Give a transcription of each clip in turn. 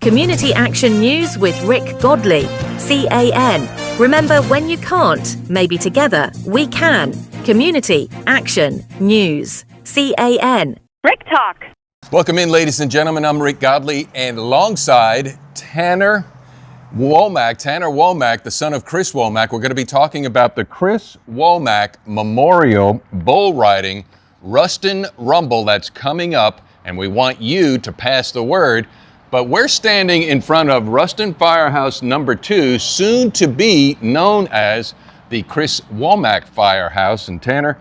Community Action News with Rick Godley, CAN. Remember, when you can't, maybe together we can. Community Action News, CAN. Rick Talk. Welcome in, ladies and gentlemen. I'm Rick Godley, and alongside Tanner Womack, the son of Chris Womack, we're going to be talking about the Chris Womack Memorial Bull Riding Ruston Rumble that's coming up, and we want you to pass the word. But we're standing in front of Ruston Firehouse number 2, soon to be known as the Chris Womack Firehouse. And Tanner,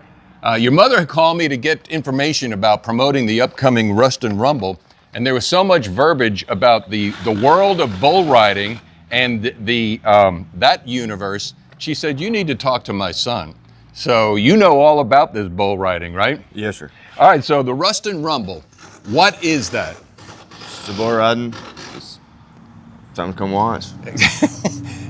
your mother called me to get information about promoting the upcoming Ruston Rumble, and there was so much verbiage about the world of bull riding and that universe. She said, you need to talk to my son. So you know all about this bull riding, right? Yes, sir. All right, so the Ruston Rumble, what is that? It's a bull riding. It's time to come watch.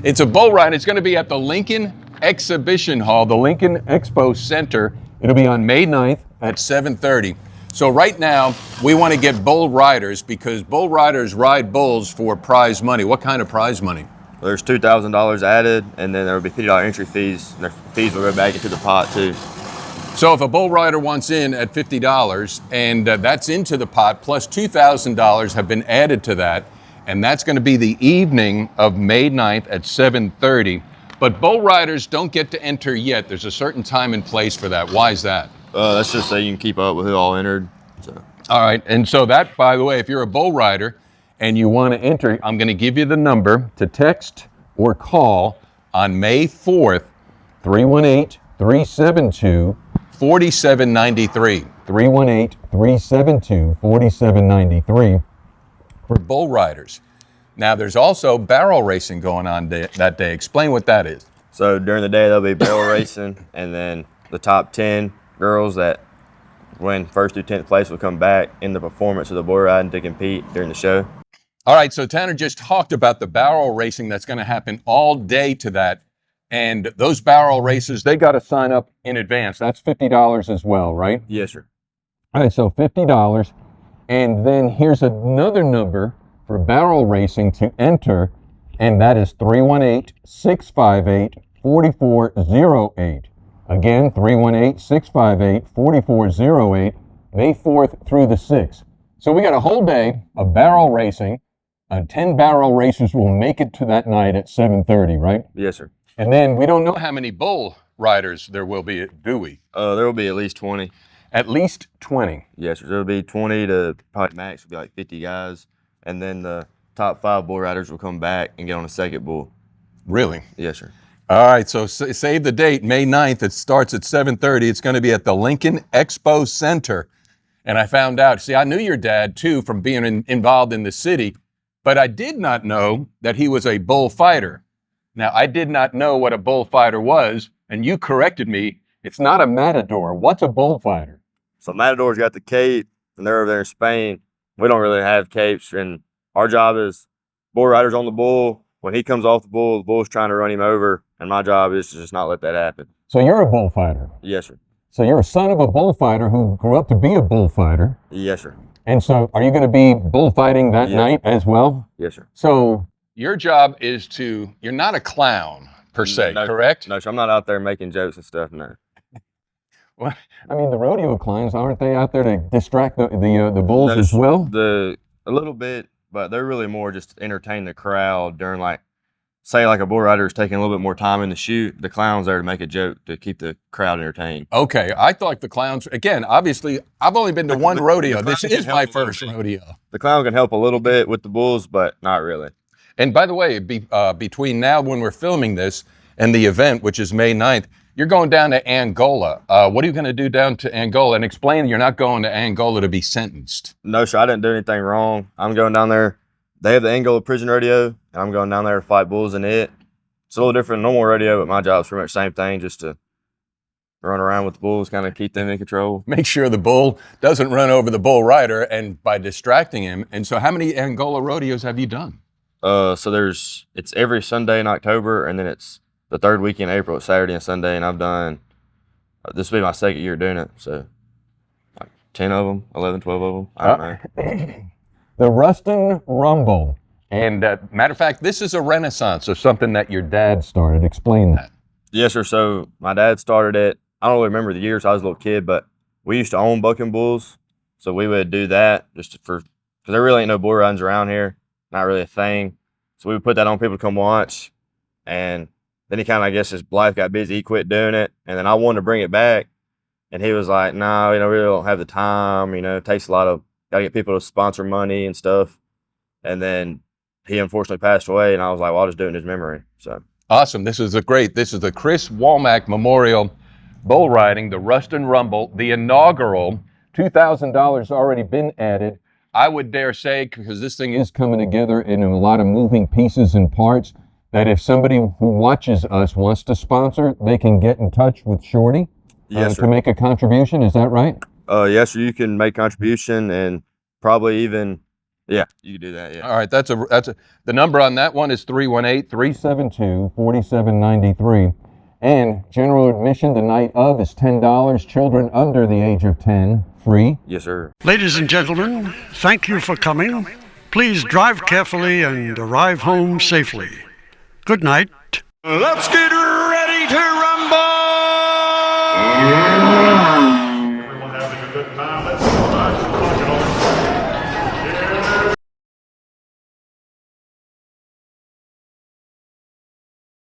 It's a bull ride. It's going to be at the Lincoln Exhibition Hall, the Lincoln Expo Center. It'll be on May 9th at 7:30. So right now, we want to get bull riders because bull riders ride bulls for prize money. What kind of prize money? There's $2,000 added, and then there will be $50 entry fees, and their fees will go back into the pot too. So if a bull rider wants in at $50, and that's into the pot, plus $2,000 have been added to that, and that's going to be the evening of May 9th at 7:30. But bull riders don't get to enter yet. There's a certain time and place for that. Why is that? That's just so you can keep up with who all entered. So. All right, and so that, by the way, if you're a bull rider and you want to enter, I'm going to give you the number to text or call on May 4th, 318-372-4793. 318-372-4793 for bull riders. Now, there's also barrel racing going on that day. Explain what that is. So during the day, there'll be barrel racing, and then the top 10 girls that win first through 10th place will come back in the performance of the bull riding to compete during the show. All right, so Tanner just talked about the barrel racing that's going to happen all day to that. And those barrel races, they got to sign up in advance. That's $50 as well, right? Yes, sir. All right, so $50. And then here's another number for barrel racing to enter, and that is 318-658-4408. Again, 318-658-4408, May 4th through the 6th. So we got a whole day of barrel racing. 10 barrel racers will make it to that night at 7:30, right? Yes, sir. And then we don't know how many bull riders there will be, do we? There will be at least 20. At least 20. Yes, sir. There will be 20 to probably max will be like 50 guys. And then the top 5 bull riders will come back and get on a second bull. Really? Yes, sir. All right, so save the date, May 9th. It starts at 7:30. It's going to be at the Lincoln Expo Center. And I found out, I knew your dad, too, from being involved in the city, but I did not know that he was a bullfighter. Now, I did not know what a bullfighter was, and you corrected me. It's not a matador. What's a bullfighter? So matadors got the cape, and they're over there in Spain. We don't really have capes, and our job is bull riders on the bull. When he comes off the bull's trying to run him over, and my job is to just not let that happen. So you're a bullfighter? Yes, sir. So you're a son of a bullfighter who grew up to be a bullfighter? Yes, sir. And so are you going to be bullfighting that night as well? Yes, sir. So your job is you're not a clown per se, correct? No, sir. I'm not out there making jokes and stuff, no. Well, I mean, the rodeo clowns, aren't they out there to distract the bulls as well? A little bit, but they're really more just to entertain the crowd during, say a bull rider is taking a little bit more time in the shoot. The clown's there to make a joke to keep the crowd entertained. Okay, I thought the clowns, again, obviously, I've only been to one rodeo. This is my first rodeo. The clown can help a little bit with the bulls, but not really. And by the way, between now when we're filming this and the event, which is May 9th, you're going down to Angola. What are you going to do down to Angola? And explain you're not going to Angola to be sentenced. No, sir, I didn't do anything wrong. I'm going down there. They have the Angola prison rodeo, and I'm going down there to fight bulls in it. It's a little different than normal rodeo, but my job's pretty much the same thing, just to run around with the bulls, kind of keep them in control. Make sure the bull doesn't run over the bull rider and by distracting him. And so how many Angola rodeos have you done? So it's every Sunday in October, and then it's the third week in April. It's Saturday and Sunday, and I've done, this will be my second year doing it, so like 10 of them, 11, 12 of them, I don't know. The Ruston Rumble And matter of fact, this is a renaissance of something that your dad started. Explain that. Yes, sir. So my dad started it. I don't really remember the years. I was a little kid, but we used to own bucking bulls. So we would do that just because there really ain't no bull runs around here. Not really a thing. So we would put that on people to come watch. And then he kind of, I guess his life got busy. He quit doing it. And then I wanted to bring it back. And he was like, no, we really don't have the time. It takes a lot of, got to get people to sponsor money and stuff. And then he unfortunately passed away. And I was like, well, I'll just do it in his memory. So awesome. This is the Chris Womack Memorial Bull Riding, the Ruston Rumble, the inaugural. $2,000 already been added. I would dare say, because this thing is coming together in a lot of moving pieces and parts, that if somebody who watches us wants to sponsor, they can get in touch with Shorty to make a contribution. Is that right? Yes, sir. You can make contribution and probably even, yeah, you can do that. Yeah. All right. The number on that one is 318-372-4793. And general admission the night of is $10. Children under the age of 10, free. Yes, sir. Ladies and gentlemen, thank you for coming. Please drive carefully and arrive home safely. Good night. Let's get ready to rumble! Everyone having a good time. That's